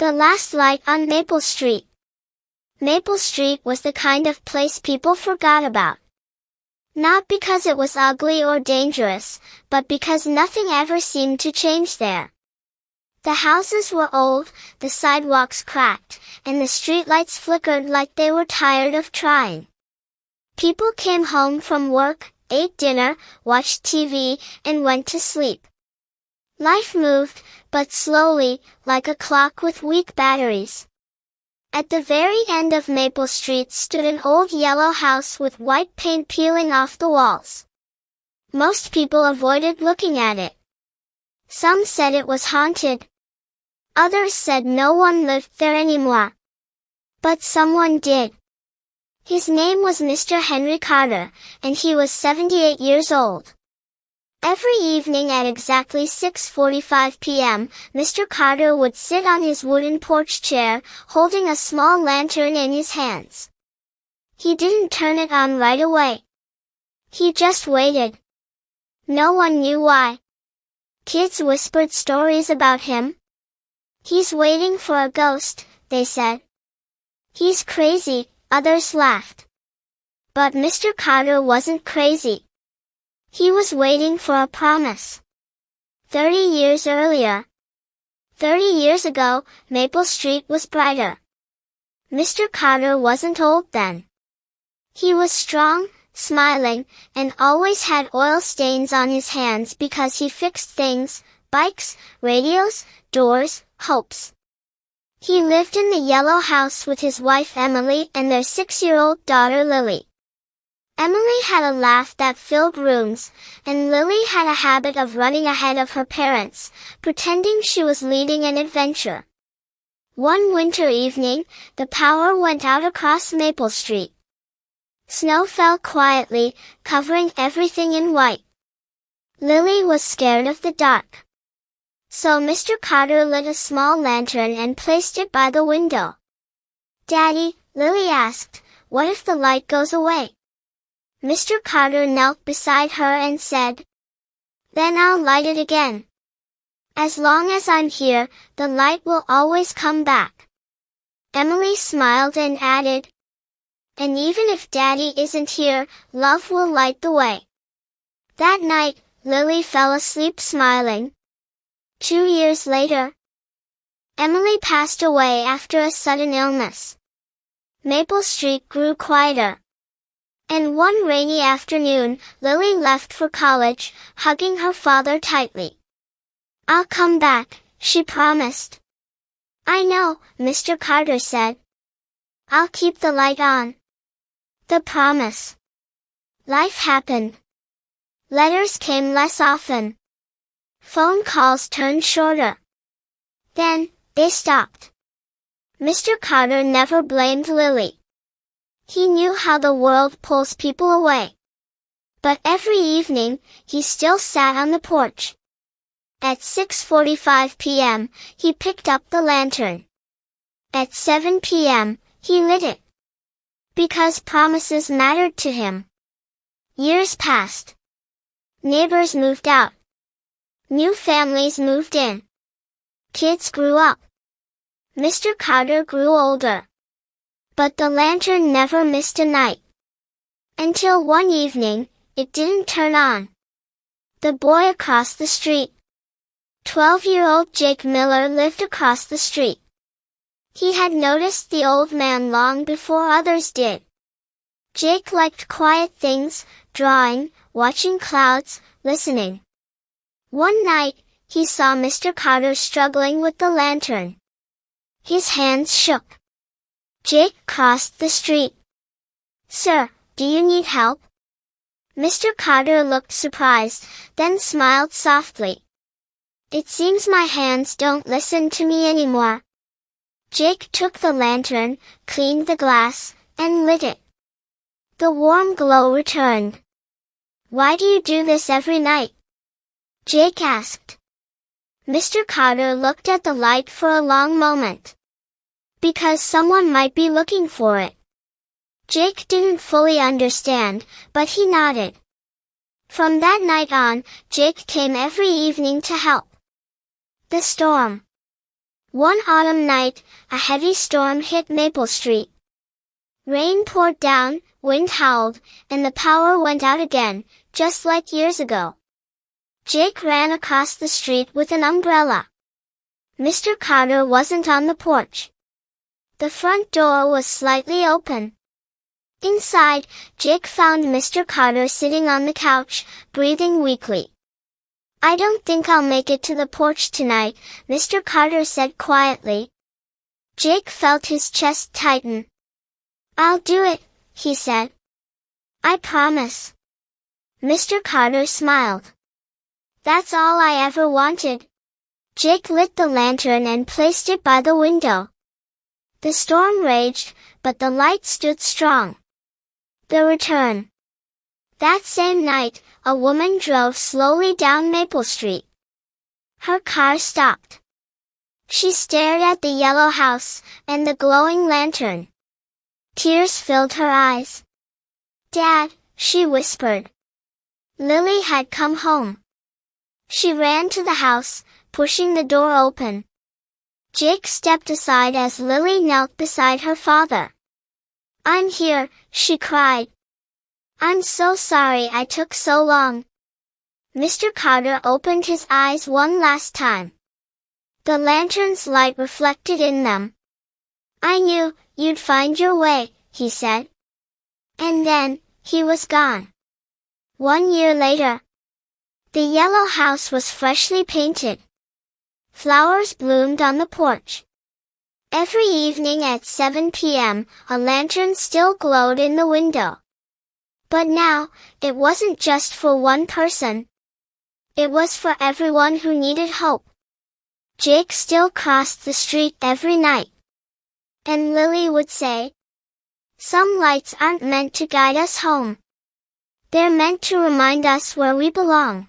The last light on Maple Street. Maple Street was the kind of place people forgot about. Not because it was ugly or dangerous, but because nothing ever seemed to change there. The houses were old, the sidewalks cracked, and the streetlights flickered like they were tired of trying. People came home from work, ate dinner, watched TV, and went to sleep. Life moved, but slowly, like a clock with weak batteries. At the very end of Maple Street stood an old yellow house with white paint peeling off the walls. Most people avoided looking at it. Some said it was haunted. Others said no one lived there anymore. But someone did. His name was Mr. Henry Carter, and he was 78 years old. Every evening at exactly 6:45 p.m., Mr. Carter would sit on his wooden porch chair, holding a small lantern in his hands. He didn't turn it on right away. He just waited. No one knew why. Kids whispered stories about him. "He's waiting for a ghost," they said. "He's crazy," others laughed. But Mr. Carter wasn't crazy. He was waiting for a promise. 30 years earlier. 30 years ago, Maple Street was brighter. Mr. Carter wasn't old then. He was strong, smiling, and always had oil stains on his hands because he fixed things, bikes, radios, doors, hopes. He lived in the yellow house with his wife Emily and their 6-year-old daughter Lily. Emily had a laugh that filled rooms, and Lily had a habit of running ahead of her parents, pretending she was leading an adventure. One winter evening, the power went out across Maple Street. Snow fell quietly, covering everything in white. Lily was scared of the dark. So Mr. Carter lit a small lantern and placed it by the window. "Daddy," Lily asked, "what if the light goes away?" Mr. Carter knelt beside her and said, "Then I'll light it again. As long as I'm here, the light will always come back." Emily smiled and added, "And even if Daddy isn't here, love will light the way." That night, Lily fell asleep smiling. 2 years later, Emily passed away after a sudden illness. Maple Street grew quieter. And one rainy afternoon, Lily left for college, hugging her father tightly. "I'll come back," she promised. "I know," Mr. Carter said. "I'll keep the light on." The promise. Life happened. Letters came less often. Phone calls turned shorter. Then, they stopped. Mr. Carter never blamed Lily. He knew how the world pulls people away. But every evening, he still sat on the porch. At 6:45 p.m., he picked up the lantern. At 7 p.m., he lit it. Because promises mattered to him. Years passed. Neighbors moved out. New families moved in. Kids grew up. Mr. Carter grew older. But the lantern never missed a night. Until one evening, it didn't turn on. The boy across the street. 12-year-old Jake Miller lived across the street. He had noticed the old man long before others did. Jake liked quiet things, drawing, watching clouds, listening. One night, he saw Mr. Carter struggling with the lantern. His hands shook. Jake crossed the street. "Sir, do you need help?" Mr. Carter looked surprised, then smiled softly. "It seems my hands don't listen to me anymore." Jake took the lantern, cleaned the glass, and lit it. The warm glow returned. "Why do you do this every night?" Jake asked. Mr. Carter looked at the light for a long moment. "Because someone might be looking for it." Jake didn't fully understand, but he nodded. From that night on, Jake came every evening to help. The storm. One autumn night, a heavy storm hit Maple Street. Rain poured down, wind howled, and the power went out again, just like years ago. Jake ran across the street with an umbrella. Mr. Carter wasn't on the porch. The front door was slightly open. Inside, Jake found Mr. Carter sitting on the couch, breathing weakly. "I don't think I'll make it to the porch tonight," Mr. Carter said quietly. Jake felt his chest tighten. "I'll do it," he said. "I promise." Mr. Carter smiled. "That's all I ever wanted." Jake lit the lantern and placed it by the window. The storm raged, but the light stood strong. The return. That same night, a woman drove slowly down Maple Street. Her car stopped. She stared at the yellow house and the glowing lantern. Tears filled her eyes. "Dad," she whispered. Lily had come home. She ran to the house, pushing the door open. Jake stepped aside as Lily knelt beside her father. "I'm here," she cried. "I'm so sorry I took so long." Mr. Carter opened his eyes one last time. The lantern's light reflected in them. "I knew you'd find your way," he said. And then, he was gone. 1 year later. The yellow house was freshly painted. Flowers bloomed on the porch. Every evening at 7 p.m., a lantern still glowed in the window. But now, it wasn't just for one person. It was for everyone who needed hope. Jake still crossed the street every night. And Lily would say, "Some lights aren't meant to guide us home. They're meant to remind us where we belong."